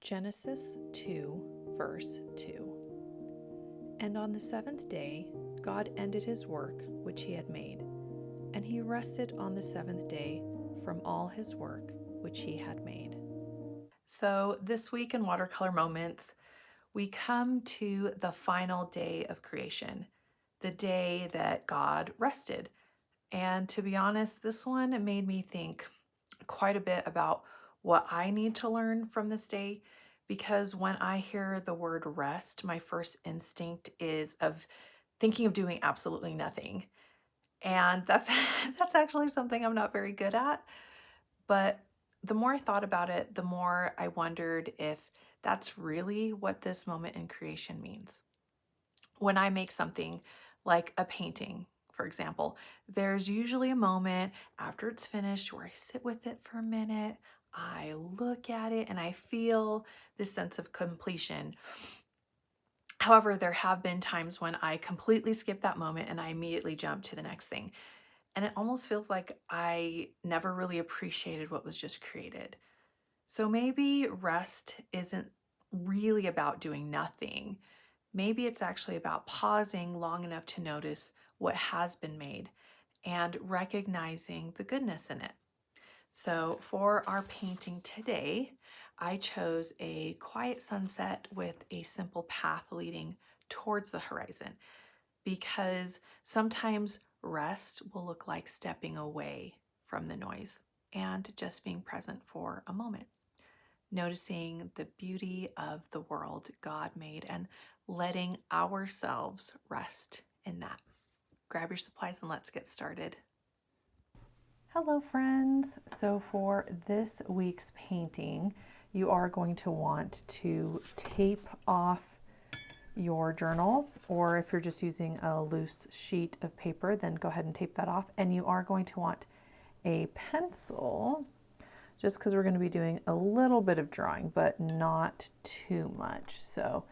Genesis 2, verse 2. And on the seventh day, God ended his work which he had made, and he rested on the seventh day from all his work which he had made. So this week in Watercolor Moments, we come to the final day of creation, the day that God rested. And to be honest, this one made me think quite a bit about what I need to learn from this day, because when I hear the word rest, my first instinct is of thinking of doing absolutely nothing. And that's that's actually something I'm not very good at. But the more I thought about it, the more I wondered if that's really what this moment in creation means. When I make something like a painting, for example, there's usually a moment after it's finished where I sit with it for a minute, I look at it, and I feel this sense of completion. However, there have been times when I completely skip that moment and I immediately jump to the next thing. And it almost feels like I never really appreciated what was just created. So maybe rest isn't really about doing nothing. Maybe it's actually about pausing long enough to notice what has been made and recognizing the goodness in it. So for our painting today, I chose a quiet sunset with a simple path leading towards the horizon, because sometimes rest will look like stepping away from the noise and just being present for a moment, noticing the beauty of the world God made and letting ourselves rest in that. Grab your supplies and let's get started. Hello friends. So for this week's painting, you are going to want to tape off your journal, or if you're just using a loose sheet of paper, then go ahead and tape that off. And you are going to want a pencil, just because we're going to be doing a little bit of drawing, but not too much. So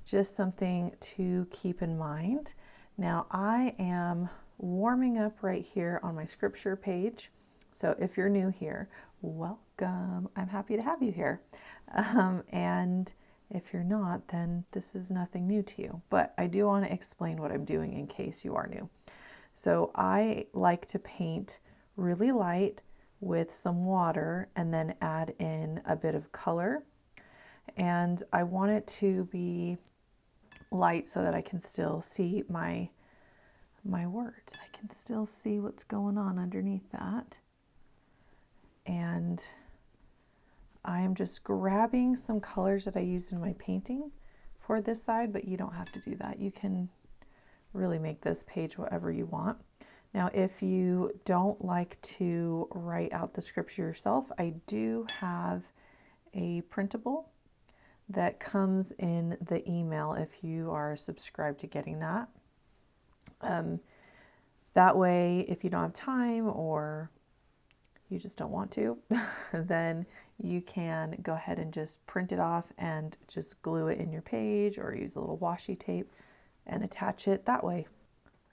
just something to keep in mind. Now I am warming up right here on my scripture page. So if you're new here, welcome. I'm happy to have you here. And if you're not, then this is nothing new to you. But I do want to explain what I'm doing in case you are new. So I like to paint really light with some water and then add in a bit of color. And I want it to be light so that I can still see my words. I can still see what's going on underneath that. And I'm just grabbing some colors that I used in my painting for this side, but you don't have to do that. You can really make this page whatever you want. Now, if you don't like to write out the scripture yourself, I do have a printable that comes in the email if you are subscribed to getting that. That way, if you don't have time or you just don't want to, then you can go ahead and just print it off and just glue it in your page, or use a little washi tape and attach it that way.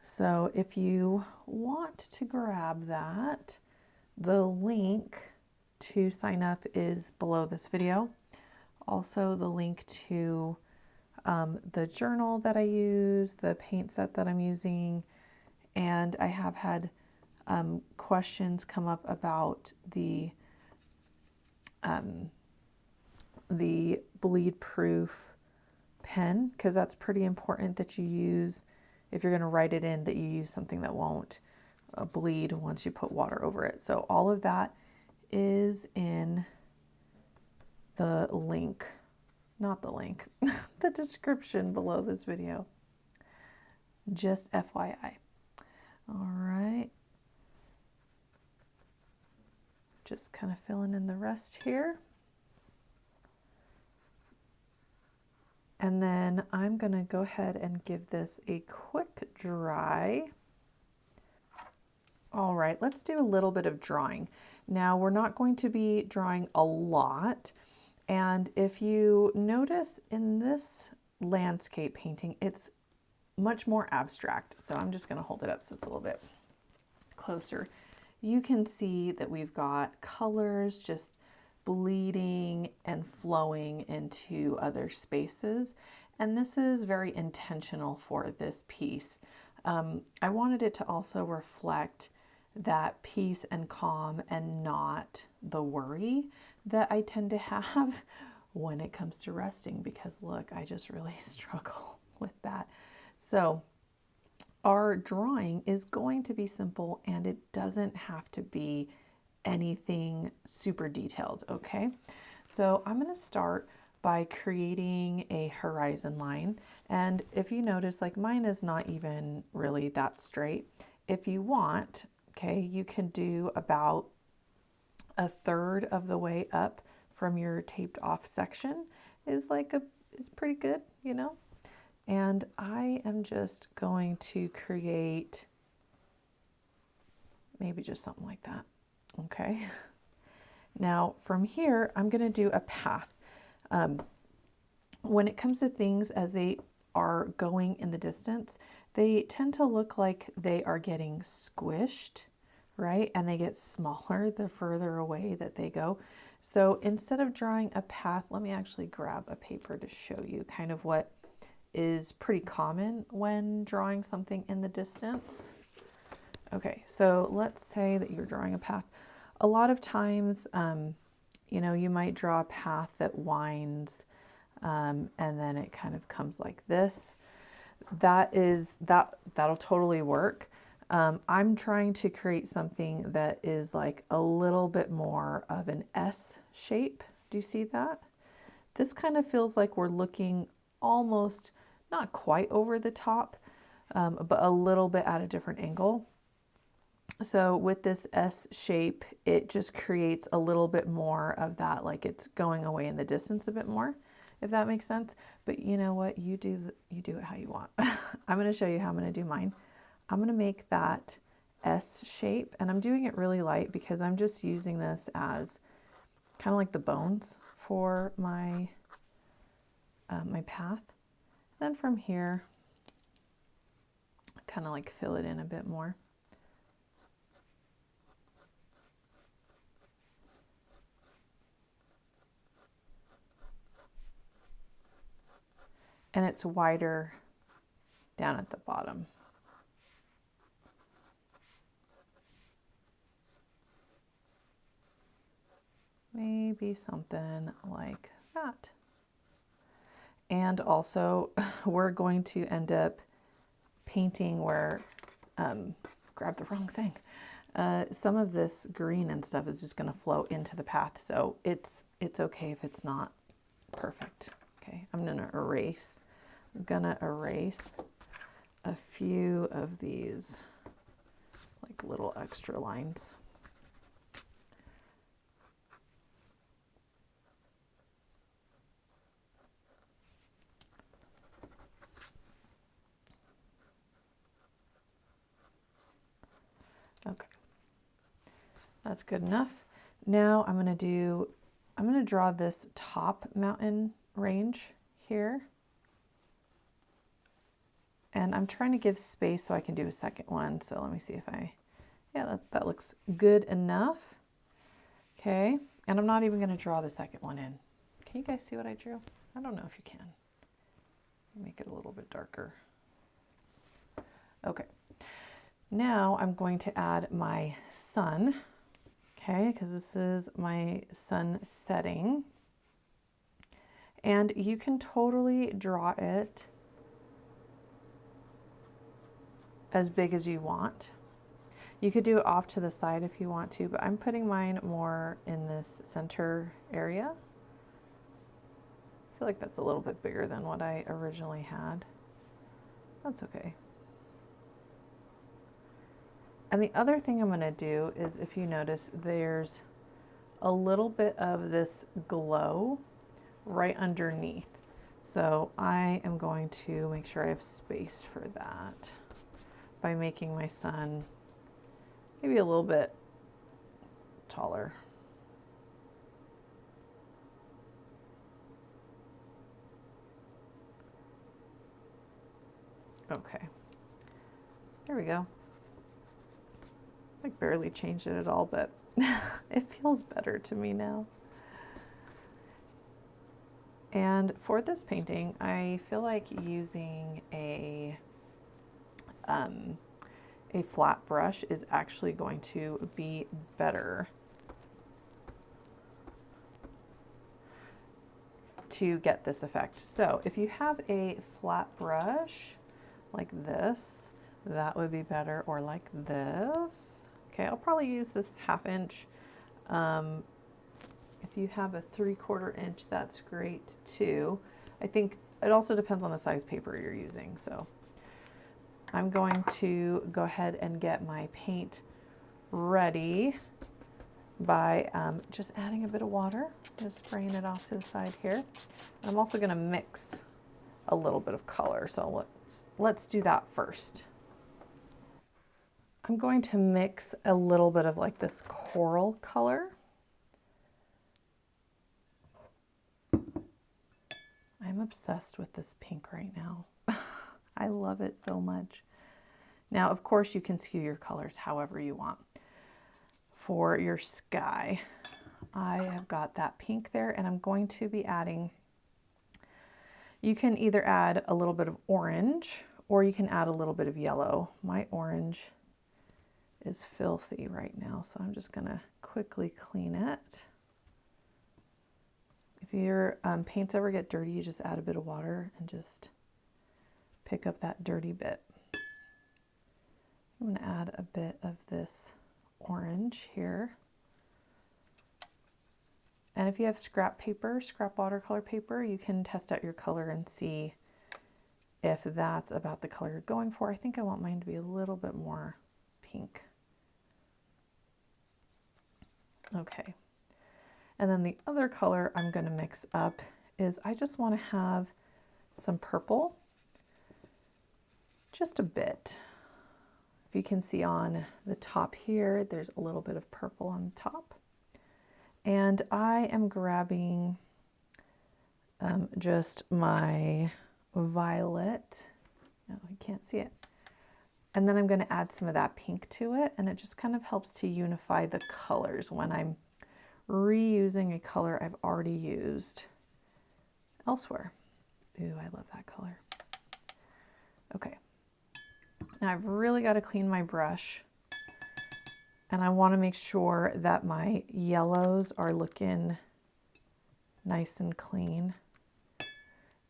So if you want to grab that, the link to sign up is below this video. Also the link to the journal that I use, the paint set that I'm using, and I have had questions come up about the bleed proof pen, because that's pretty important that you use, if you're going to write it in, that you use something that won't bleed once you put water over it. So all of that is in the link, not the link, the description below this video. Just FYI. All right. Just kind of filling in the rest here. And then I'm going to go ahead and give this a quick dry. All right, let's do a little bit of drawing. Now, we're not going to be drawing a lot. And if you notice in this landscape painting, it's much more abstract. So I'm just going to hold it up so it's a little bit closer. You can see that we've got colors just bleeding and flowing into other spaces. And this is very intentional for this piece. I wanted it to also reflect that peace and calm and not the worry that I tend to have when it comes to resting, because look, I just really struggle with that. So our drawing is going to be simple, and it doesn't have to be anything super detailed, okay? So I'm going to start by creating a horizon line. And if you notice, like mine is not even really that straight. If you want, okay, you can do about a third of the way up from your taped off section is pretty good, you know? And I am just going to create maybe just something like that. Okay. Now from here, I'm going to do a path. When it comes to things as they are going in the distance, they tend to look like they are getting squished, right? And they get smaller the further away that they go. So instead of drawing a path, let me actually grab a paper to show you kind of what is pretty common when drawing something in the distance. Okay, so let's say that you're drawing a path. A lot of times, you know, you might draw a path that winds and then it kind of comes like this. That'll totally work. I'm trying to create something that is like a little bit more of an S shape. Do you see that? This kind of feels like we're looking almost, not quite over the top, but a little bit at a different angle. So with this S shape, it just creates a little bit more of that, like it's going away in the distance a bit more, if that makes sense. But you know what? You do it how you want. I'm going to show you how I'm going to do mine. I'm going to make that S shape, and I'm doing it really light because I'm just using this as kind of like the bones for my my path. Then from here, kind of like fill it in a bit more. And it's wider down at the bottom. Maybe something like that. And also we're going to end up painting where, grab the wrong thing. Some of this green and stuff is just going to flow into the path. So it's okay if it's not perfect. Okay, I'm going to erase a few of these like little extra lines. Okay, that's good enough. Now I'm going to draw this top mountain range here. And I'm trying to give space so I can do a second one. So let me see if yeah, that looks good enough. Okay, and I'm not even going to draw the second one in. Can you guys see what I drew? I don't know if you can. Make it a little bit darker. Okay. Now I'm going to add my sun, okay, because this is my sun setting. And you can totally draw it as big as you want. You could do it off to the side if you want to, but I'm putting mine more in this center area. I feel like that's a little bit bigger than what I originally had. That's okay. And the other thing I'm going to do is, if you notice, there's a little bit of this glow right underneath. So I am going to make sure I have space for that by making my sun maybe a little bit taller. Okay, there we go. I barely changed it at all, but it feels better to me now. And for this painting, I feel like using a flat brush is actually going to be better to get this effect. So if you have a flat brush like this, that would be better, or like this. Okay, I'll probably use this 1/2 inch. If you have a 3/4 inch, that's great too. I think it also depends on the size paper you're using. So I'm going to go ahead and get my paint ready by just adding a bit of water, just spraying it off to the side here. And I'm also going to mix a little bit of color, so let's do that first. I'm going to mix a little bit of like this coral color. I'm obsessed with this pink right now. I love it so much. Now, of course, you can skew your colors however you want. For your sky, I have got that pink there, and I'm going to be adding, you can either add a little bit of orange or you can add a little bit of yellow. My orange is filthy right now, so I'm just gonna quickly clean it. If your paints ever get dirty, you just add a bit of water and just pick up that dirty bit. I'm gonna add a bit of this orange here. And if you have scrap paper, scrap watercolor paper, you can test out your color and see if that's about the color you're going for. I think I want mine to be a little bit more pink. Okay. And then the other color I'm going to mix up is I just want to have some purple, just a bit. If you can see on the top here, there's a little bit of purple on the top. And I am grabbing just my violet. No, I can't see it. And then I'm going to add some of that pink to it, and it just kind of helps to unify the colors when I'm reusing a color I've already used elsewhere. Ooh, I love that color. Okay. Now I've really got to clean my brush, and I want to make sure that my yellows are looking nice and clean,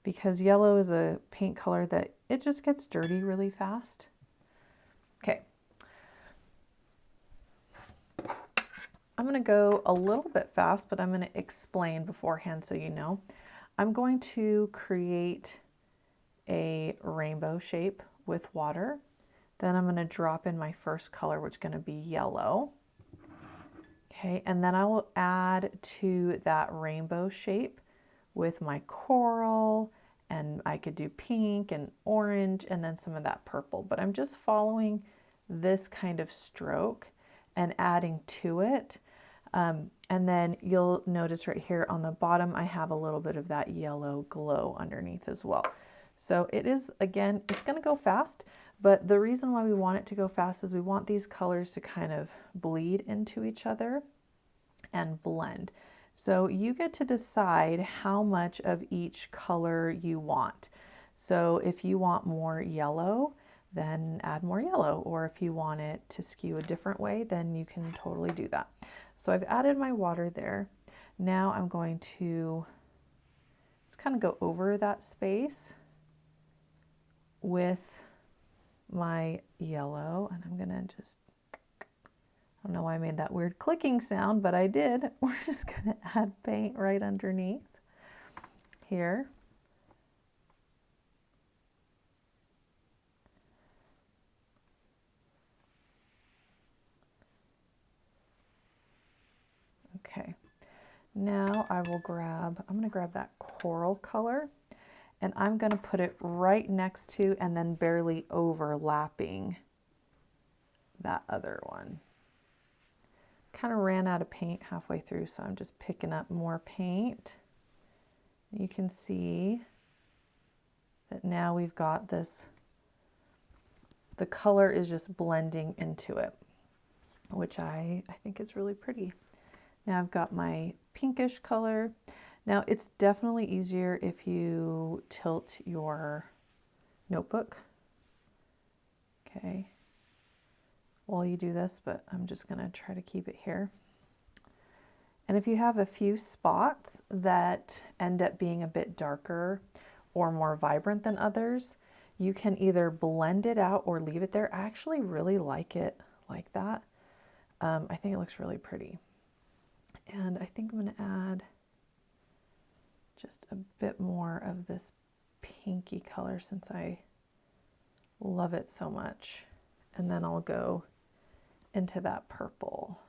because yellow is a paint color that it just gets dirty really fast. Okay. I'm going to go a little bit fast, but I'm going to explain beforehand so you know. I'm going to create a rainbow shape with water. Then I'm going to drop in my first color, which is going to be yellow. Okay, and then I will add to that rainbow shape with my coral, and I could do pink and orange and then some of that purple. But I'm just following this kind of stroke and adding to it. And then you'll notice right here on the bottom, I have a little bit of that yellow glow underneath as well. So it is, again, it's going to go fast, but the reason why we want it to go fast is we want these colors to kind of bleed into each other and blend. So you get to decide how much of each color you want. So if you want more yellow, then add more yellow, or if you want it to skew a different way, then you can totally do that. So I've added my water there. Now I'm going to just kind of go over that space with my yellow, and I'm gonna just, I don't know why I made that weird clicking sound, but I did. We're just gonna add paint right underneath here. Okay, now I will grab, I'm gonna grab that coral color, and I'm going to put it right next to and then barely overlapping that other one. Kind of ran out of paint halfway through, so I'm just picking up more paint. You can see that now we've got this, the color is just blending into it, which I think is really pretty. Now I've got my pinkish color. Now, it's definitely easier if you tilt your notebook, okay, while you do this, but I'm just going to try to keep it here. And if you have a few spots that end up being a bit darker or more vibrant than others, you can either blend it out or leave it there. I actually really like it like that. I think it looks really pretty. And I think I'm going to add just a bit more of this pinky color since I love it so much. And then I'll go into that purple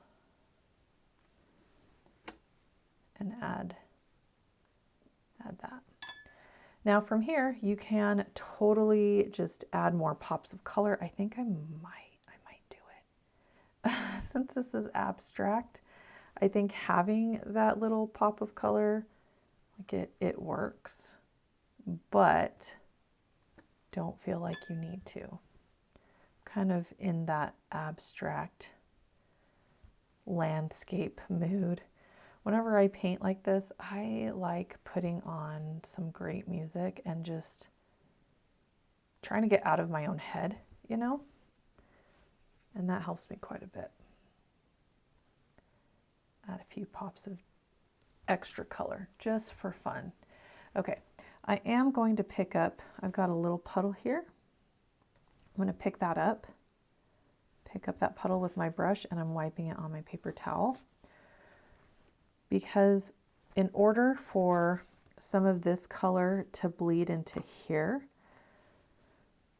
and add that. Now from here, you can totally just add more pops of color. I think I might do it. Since this is abstract, I think having that little pop of color, like it works, but don't feel like you need to. Kind of in that abstract landscape mood. Whenever I paint like this, I like putting on some great music and just trying to get out of my own head, you know? And that helps me quite a bit. Add a few pops of extra color just for fun. Okay, I am going to pick up, I've got a little puddle here. I'm going to pick that up, pick up that puddle with my brush, and I'm wiping it on my paper towel. Because in order for some of this color to bleed into here,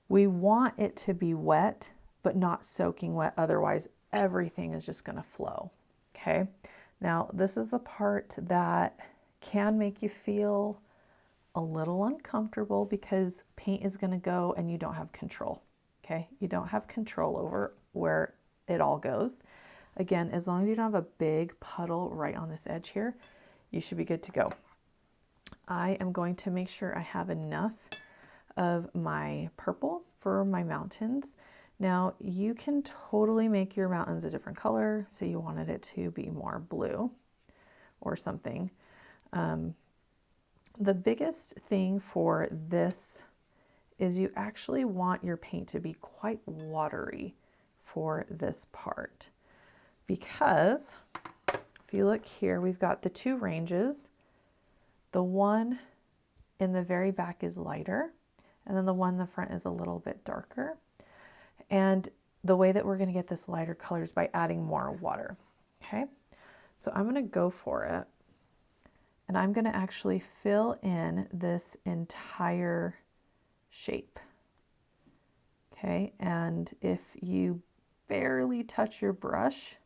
we want it to be wet, but not soaking wet. Otherwise, everything is just going to flow. Okay. Now, this is the part that can make you feel a little uncomfortable because paint is going to go and you don't have control. Okay. You don't have control over where it all goes. Again, as long as you don't have a big puddle right on this edge here, you should be good to go. I am going to make sure I have enough of my purple for my mountains. Now, you can totally make your mountains a different color. Say you wanted it to be more blue or something. The biggest thing for this is you actually want your paint to be quite watery for this part. Because if you look here, we've got the two ranges. The one in the very back is lighter, and then the one in the front is a little bit darker. And the way that we're going to get this lighter color is by adding more water. Okay, so I'm going to go for it, and I'm going to actually fill in this entire shape. Okay, and if you barely touch your brush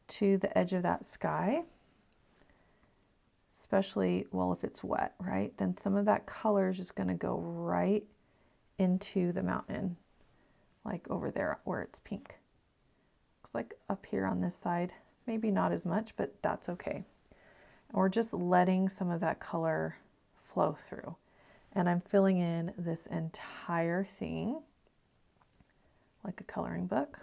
to the edge of that sky, especially, well, if it's wet, right? Then some of that color is just going to go right into the mountain, like over there where it's pink. Looks like up here on this side, maybe not as much, but that's okay. And we're just letting some of that color flow through. And I'm filling in this entire thing like a coloring book.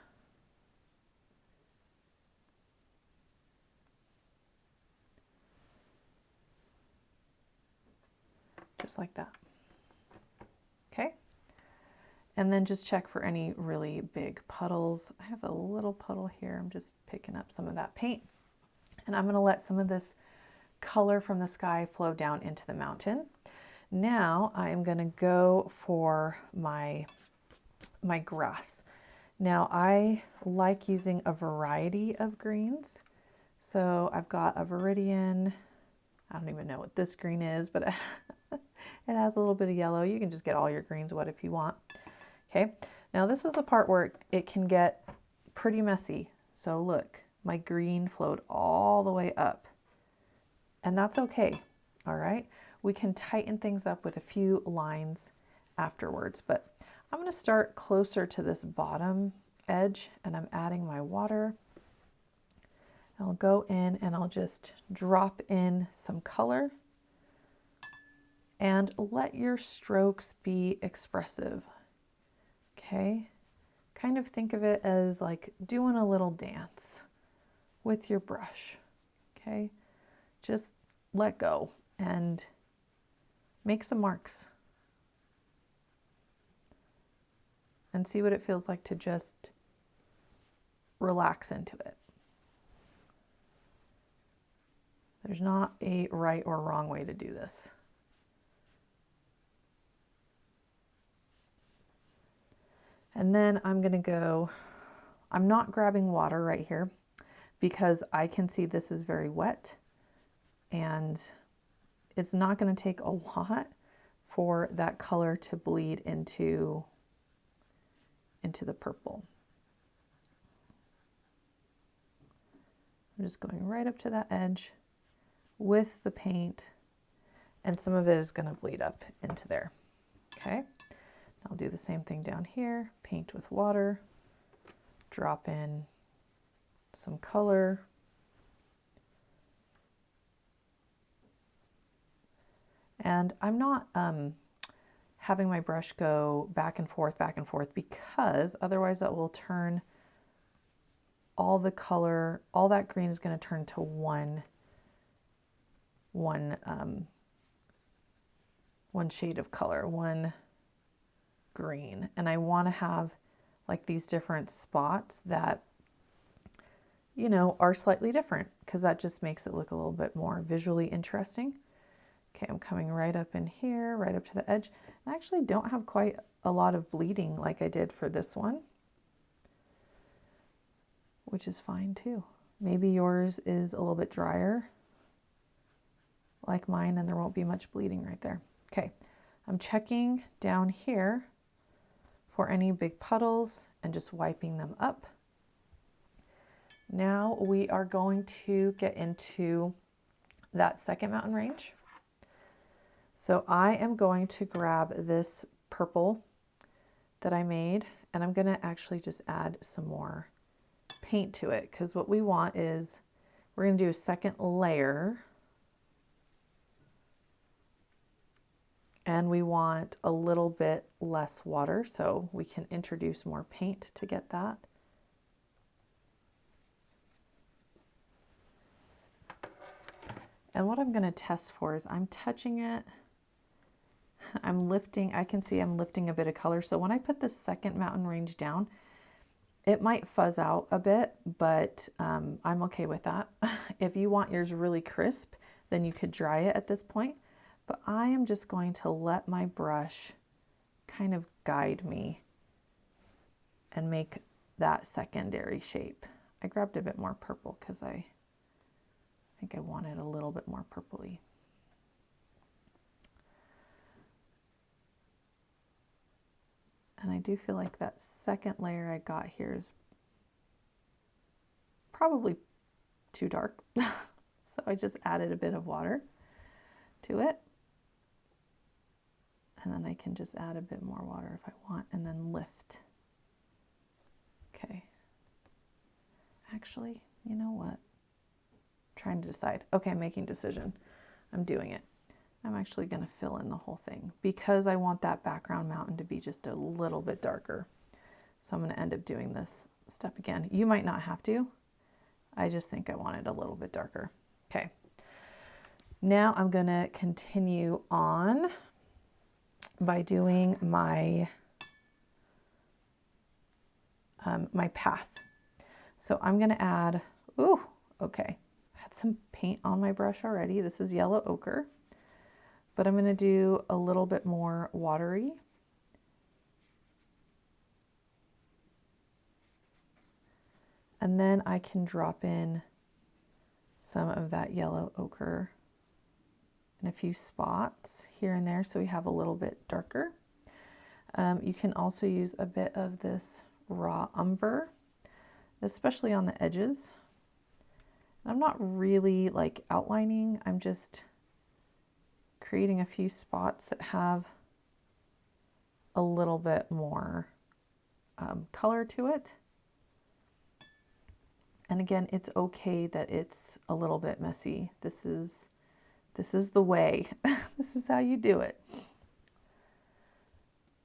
Just like that. Okay. And then just check for any really big puddles. I have a little puddle here. I'm just picking up some of that paint. And I'm going to let some of this color from the sky flow down into the mountain. Now I am going to go for my grass. Now I like using a variety of greens. So I've got a Viridian. I don't even know what this green is, but it has a little bit of yellow. You can just get all your greens wet if you want. Okay, now this is the part where it can get pretty messy. So look, my green flowed all the way up, and that's okay. All right, we can tighten things up with a few lines afterwards, but I'm going to start closer to this bottom edge, and I'm adding my water. I'll go in and I'll just drop in some color and let your strokes be expressive. Okay, kind of think of it as like doing a little dance with your brush. Okay, just let go and make some marks and see what it feels like to just relax into it. There's not a right or wrong way to do this. And then I'm going to go, I'm not grabbing water right here because I can see this is very wet and it's not going to take a lot for that color to bleed into the purple. I'm just going right up to that edge with the paint, and some of it is going to bleed up into there. Okay, I'll do the same thing down here, paint with water, drop in some color. And I'm not having my brush go back and forth, because otherwise that will turn all the color, all that green is going to turn to one shade of color, one green. And I want to have like these different spots that, you know, are slightly different because that just makes it look a little bit more visually interesting. Okay, I'm coming right up in here, right up to the edge. I actually don't have quite a lot of bleeding like I did for this one, which is fine too. Maybe yours is a little bit drier like mine and there won't be much bleeding right there. Okay, I'm checking down here for any big puddles and just wiping them up. Now we are going to get into that second mountain range. So I am going to grab this purple that I made and I'm going to actually just add some more paint to it, because what we want is we're going to do a second layer and we want a little bit less water, so we can introduce more paint to get that. And what I'm going to test for is I'm touching it, I'm lifting, I can see I'm lifting a bit of color. So when I put the second mountain range down, it might fuzz out a bit, but I'm okay with that. If you want yours really crisp, then you could dry it at this point. But I am just going to let my brush kind of guide me and make that secondary shape. I grabbed a bit more purple because I think I wanted a little bit more purpley. And I do feel like that second layer I got here is probably too dark. So I just added a bit of water to it. And then I can just add a bit more water if I want and then lift. Okay. Actually, you know what? I'm trying to decide. Okay, I'm making a decision. I'm doing it. I'm actually going to fill in the whole thing because I want that background mountain to be just a little bit darker. So I'm going to end up doing this step again. You might not have to. I just think I want it a little bit darker. Okay. Now I'm going to continue on by doing my my path. So I'm going to add, okay. I had some paint on my brush already. This is yellow ochre. But I'm going to do a little bit more watery. And then I can drop in some of that yellow ochre in a few spots here and there so we have a little bit darker. You can also use a bit of this raw umber, especially on the edges. I'm not really like outlining, I'm just creating a few spots that have a little bit more color to it. And again, it's okay that it's a little bit messy. This is the way. This is how you do it.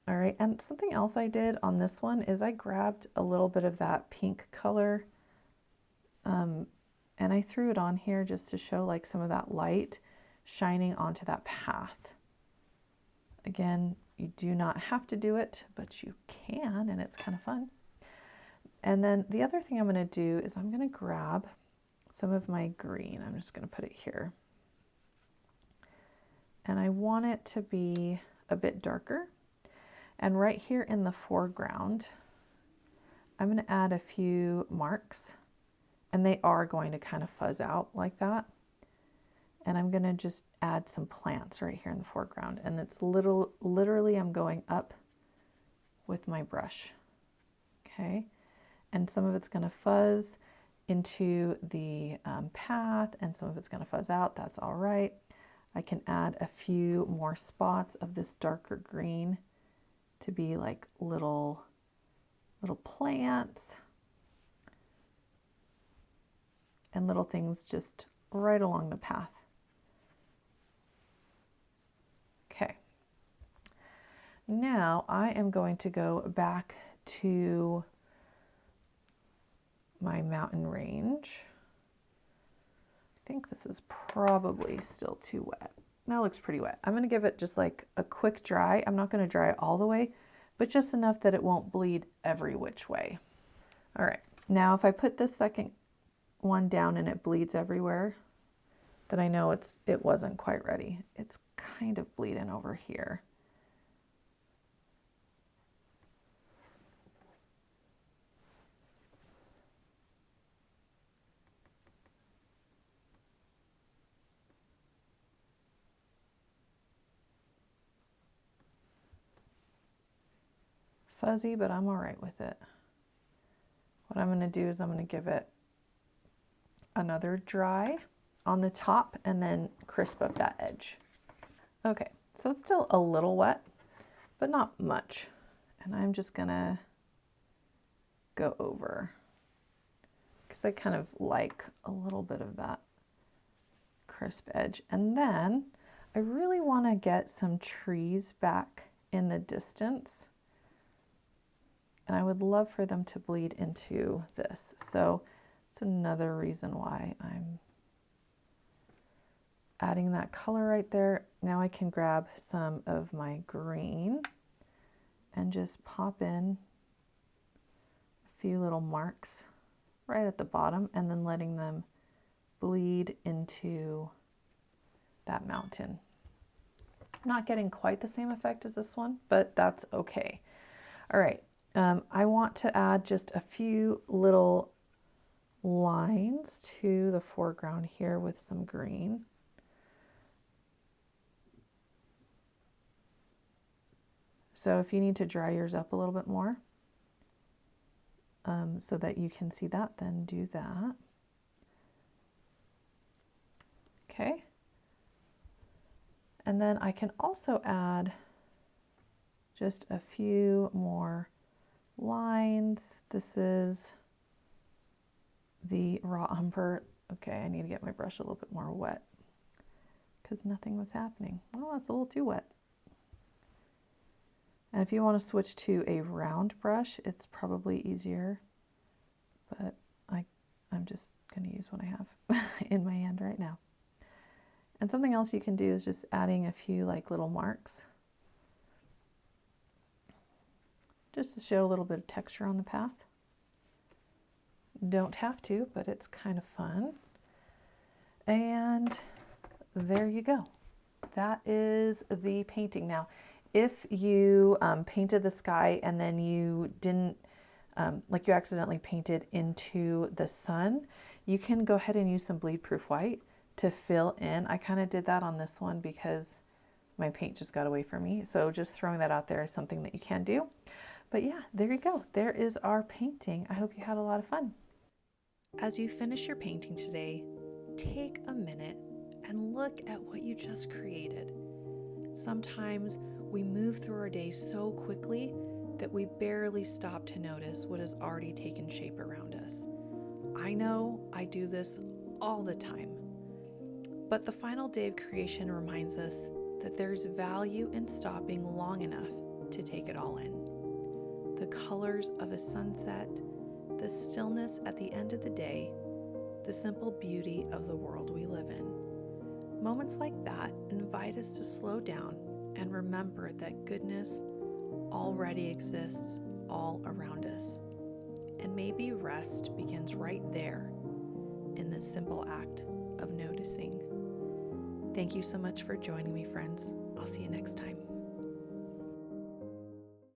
All right, and something else I did on this one is I grabbed a little bit of that pink color and I threw it on here just to show like some of that light. shining onto that path. Again, you do not have to do it, but you can, and it's kind of fun. And then the other thing I'm going to do is I'm going to grab some of my green. I'm just going to put it here. And I want it to be a bit darker. And right here in the foreground, I'm going to add a few marks, and they are going to kind of fuzz out like that. And I'm going to just add some plants right here in the foreground. And it's literally I'm going up with my brush. Okay. And some of it's going to fuzz into the path, and some of it's going to fuzz out. That's all right. I can add a few more spots of this darker green to be like little plants and little things just right along the path. Okay. Now I am going to go back to my mountain range. I think this is probably still too wet. That looks pretty wet. I'm going to give it just like a quick dry. I'm not going to dry it all the way, but just enough that it won't bleed every which way. All right. Now, if I put this second one down and it bleeds everywhere, then I know it wasn't quite ready. It's kind of bleeding over here. Fuzzy, but I'm all right with it. What I'm going to do is I'm going to give it another dry on the top and then crisp up that edge. Okay, so it's still a little wet, but not much. And I'm just going to go over because I kind of like a little bit of that crisp edge. And then I really want to get some trees back in the distance. And I would love for them to bleed into this. So it's another reason why I'm adding that color right there. Now I can grab some of my green and just pop in a few little marks right at the bottom and then letting them bleed into that mountain. I'm not getting quite the same effect as this one, but that's okay. All right. I want to add just a few little lines to the foreground here with some green. So if you need to dry yours up a little bit more so that you can see that, then do that. Okay. And then I can also add just a few more lines. This is the raw umber. Okay, I need to get my brush a little bit more wet because nothing was happening. Well, that's a little too wet. And if you want to switch to a round brush, it's probably easier, but I'm just going to use what I have in my hand right now. And something else you can do is just adding a few like little marks, just to show a little bit of texture on the path. Don't have to, but it's kind of fun. And there you go. That is the painting. Now, if you painted the sky and then you didn't, like you accidentally painted into the sun, you can go ahead and use some bleed proof white to fill in. I kind of did that on this one because my paint just got away from me. So just throwing that out there is something that you can do. But yeah, there you go. There is our painting. I hope you had a lot of fun. As you finish your painting today, take a minute and look at what you just created. Sometimes we move through our day so quickly that we barely stop to notice what has already taken shape around us. I know I do this all the time. But the final day of creation reminds us that there's value in stopping long enough to take it all in. The colors of a sunset, the stillness at the end of the day, the simple beauty of the world we live in. Moments like that invite us to slow down and remember that goodness already exists all around us. And maybe rest begins right there in this simple act of noticing. Thank you so much for joining me, friends. I'll see you next time.